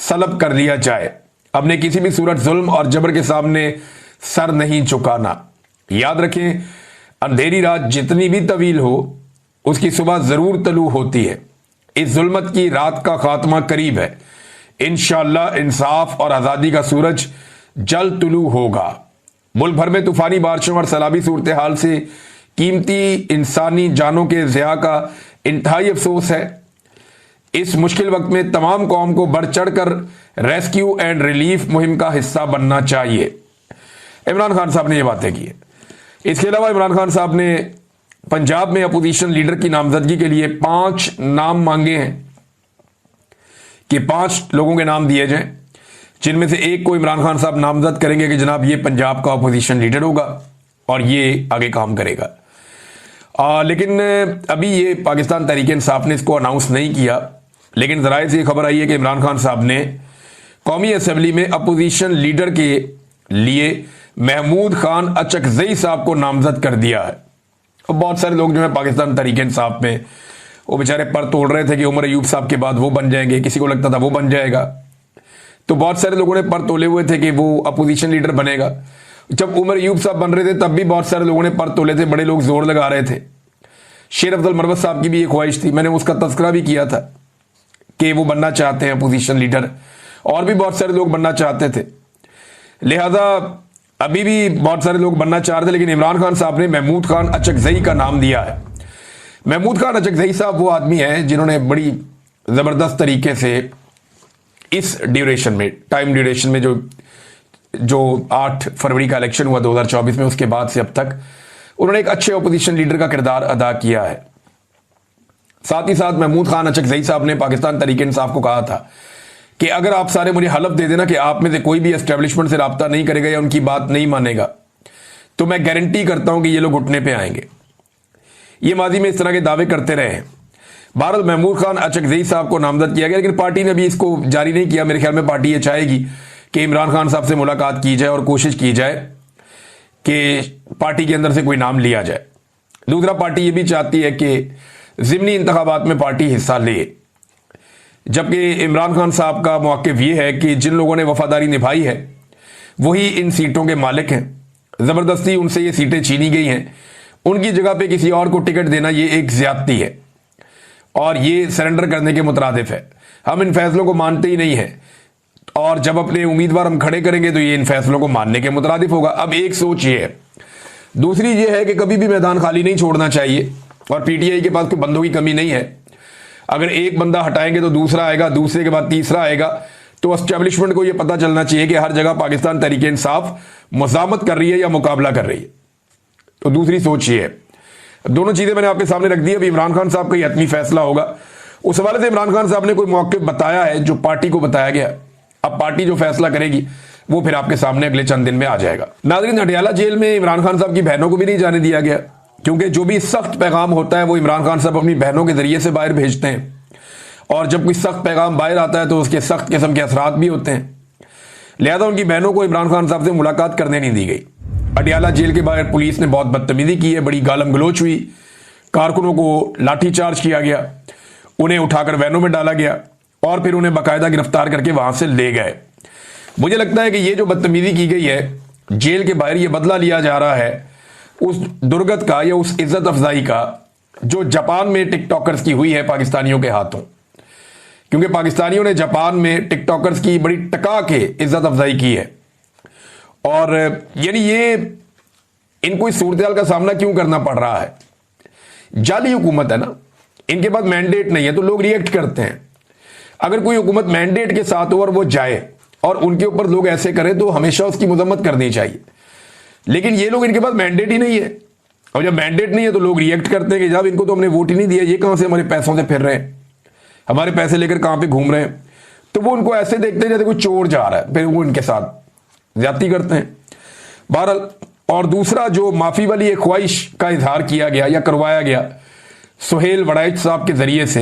Slub कर लिया जाए। अपने किसी भी सूरत जुल्म और जबर के सामने सर नहीं झुकाना। याद रखें, अंधेरी रात जितनी भी तवील हो उसकी सुबह जरूर तलू होती है। इस जुल्मत की रात का खात्मा करीब है। इंशाअल्लाह इंसाफ और आजादी का सूरज जल्द तुलू होगा। मुल्क भर में तूफानी बारिशों और सैलाबी सूरत हाल से कीमती इंसानी जानों के ज़िया का इंतहाई अफसोस है। इस मुश्किल वक्त में तमाम कौम को बढ़ चढ़ कर रेस्क्यू एंड रिलीफ मुहिम का हिस्सा बनना चाहिए। इमरान खान साहब ने ये बातें की है। इसके अलावा इमरान खान साहब ने पंजाब में अपोजिशन लीडर की नामजदगी के लिए 5 नाम मांगे हैं कि 5 लोगों के नाम दिए जाएं, जिनमें से एक को इमरान खान साहब नामजद करेंगे कि जनाब ये पंजाब का अपोजिशन लीडर होगा और ये आगे काम करेगा। लेकिन अभी ये पाकिस्तान तहरीक इंसाफ ने इसको अनाउंस नहीं किया, लेकिन ज़राए से खबर आई है कि इमरान खान साहब ने कौमी असम्बली में अपोजिशन लीडर के लिए महमूद खान अचकजई साहब को नामजद कर दिया है। और बहुत सारे लोग जो है पाकिस्तान तहरीक इंसाफ में वो बेचारे पर तोड़ रहे थे कि उमर अयूब साहब के बाद वो बन जाएंगे, किसी को लगता था वो बन जाएगा। तो बहुत सारे लोगों ने पर तोले हुए थे कि वो अपोजिशन लीडर बनेगा। जब उमर अयूब साहब बन रहे थे तब भी बहुत सारे लोगों ने पर तोले थे, बड़े लोग जोर लगा रहे थे। शेर अफजल मरवत साहब की भी एक ख्वाहिश थी, मैंने उसका तस्करा भी किया था कि वो बनना चाहते हैं अपोजिशन लीडर, और भी बहुत सारे लोग बनना चाहते थे। लिहाजा अभी भी बहुत सारे लोग बनना चाह रहे थे, लेकिन इमरान खान साहब ने महमूद खान अचकजई का नाम दिया है। महमूद खान अचकजई साहब वो आदमी हैं जिन्होंने बड़ी ज़बरदस्त तरीके से इस ड्यूरेशन में, टाइम ड्यूरेशन में, जो 8 फरवरी का इलेक्शन हुआ 2024 में, उसके बाद से अब तक उन्होंने एक अच्छे अपोजिशन लीडर का किरदार अदा किया है। साथ ही साथ महमूद खान अचकजई साहब ने पाकिस्तान तहरीक इंसाफ को कहा था कि अगर आप सारे मुझे हलफ दे देना कि आप में से कोई भी एस्टेब्लिशमेंट से राब्ता नहीं करेगा या उनकी बात नहीं मानेगा, तो मैं गारंटी करता हूं कि ये लोग घुटने पे आएंगे। ये माजी में इस तरह के दावे करते रहे हैं। बहरहाल महमूद खान अचकजई साहब को नामजद किया गया, लेकिन पार्टी ने अभी इसको जारी नहीं किया। मेरे ख्याल में पार्टी ये चाहेगी कि इमरान खान साहब से मुलाकात की जाए और कोशिश की जाए कि पार्टी के अंदर से कोई नाम लिया जाए। दूसरा, पार्टी ये भी चाहती है कि ज़िमनी इंतखाबात में पार्टी हिस्सा ले, जबकि इमरान खान साहब का मौक़िफ़ ये है कि जिन लोगों ने वफादारी निभाई है वही इन सीटों के मालिक हैं। ज़बरदस्ती उनसे ये सीटें छीनी गई हैं, उनकी जगह पे किसी और को टिकट देना ये एक ज़्यादती है और ये सरेंडर करने के मुतरादिफ है। हम इन फैसलों को मानते ही नहीं हैं, और जब अपने उम्मीदवार हम खड़े करेंगे तो ये इन फैसलों को मानने के मुतरादिफ होगा। अब एक सोच ये है। दूसरी ये है कि कभी भी मैदान खाली नहीं छोड़ना चाहिए, और पीटीआई के पास कोई बंदों की कमी नहीं है। अगर एक बंदा हटाएंगे तो दूसरा आएगा, दूसरे के बाद तीसरा आएगा। तो एस्टेब्लिशमेंट को यह पता चलना चाहिए कि हर जगह पाकिस्तान तहरीक इंसाफ मुज़ामत कर रही है या मुकाबला कर रही है। तो दूसरी सोच ये है। दोनों चीज़ें मैंने आपके सामने रख दी। अभी इमरान खान साहब का ये हतमी फैसला होगा। उस हवाले से इमरान खान साहब ने कोई मौक़िफ़ बताया है जो पार्टी को बताया गया। अब पार्टी जो फैसला करेगी वो फिर आपके सामने अगले चंद दिन में आ जाएगा। नाज़रीन, अडियाला जेल में इमरान खान साहब की बहनों को भी नहीं जाने दिया गया, क्योंकि जो भी सख्त पैगाम होता है वो इमरान खान साहब अपनी बहनों के जरिए से बाहर भेजते हैं, और जब कोई सख्त पैगाम बाहर आता है तो उसके सख्त किस्म के असरात भी होते हैं। लिहाजा उनकी बहनों को इमरान खान साहब से मुलाकात करने नहीं दी गई। अडियाला जेल के बाहर पुलिस ने बहुत बदतमीजी की है, बड़ी गालम गलोच हुई, कारकुनों को लाठीचार्ज किया गया, उन्हें उठाकर वैनों में डाला गया और फिर उन्हें बाकायदा गिरफ्तार करके वहां से ले गए। मुझे लगता है कि ये जो बदतमीजी की गई है जेल के बाहर, ये बदला लिया जा रहा है उस दुर्गत का या उस इज्जत अफजाई का जो जापान में टिकटॉकर्स की हुई है पाकिस्तानियों के हाथों। क्योंकि पाकिस्तानियों ने जापान में टिकटॉकर्स की बड़ी टका के इज्जत अफजाई की है, और यानी ये इनको इस सूरत का सामना क्यों करना पड़ रहा है? जाली हुकूमत है ना, इनके पास मैंडेट नहीं है तो लोग रिएक्ट करते हैं। अगर कोई हुकूमत मैंडेट के साथ हो और वो जाए और उनके ऊपर लोग ऐसे करें तो हमेशा उसकी मजम्मत करनी चाहिए। लेकिन ये लोग, इनके पास मैंडेट ही नहीं है, और जब मैंडेट नहीं है तो लोग रिएक्ट करते हैं कि जब इनको तो हमने वोट ही नहीं दिया, ये कहां से हमारे पैसों से फिर रहे हैं, हमारे पैसे लेकर कहां पे घूम रहे हैं। तो वो उनको ऐसे देखते हैं जैसे कोई चोर जा रहा है, फिर वो इनके साथ ज्यादती करते हैं। बहरहाल, और दूसरा जो माफी वाली एक ख्वाहिश का इजहार किया गया या करवाया गया सुहेल वड़ाइच साहब के जरिए से,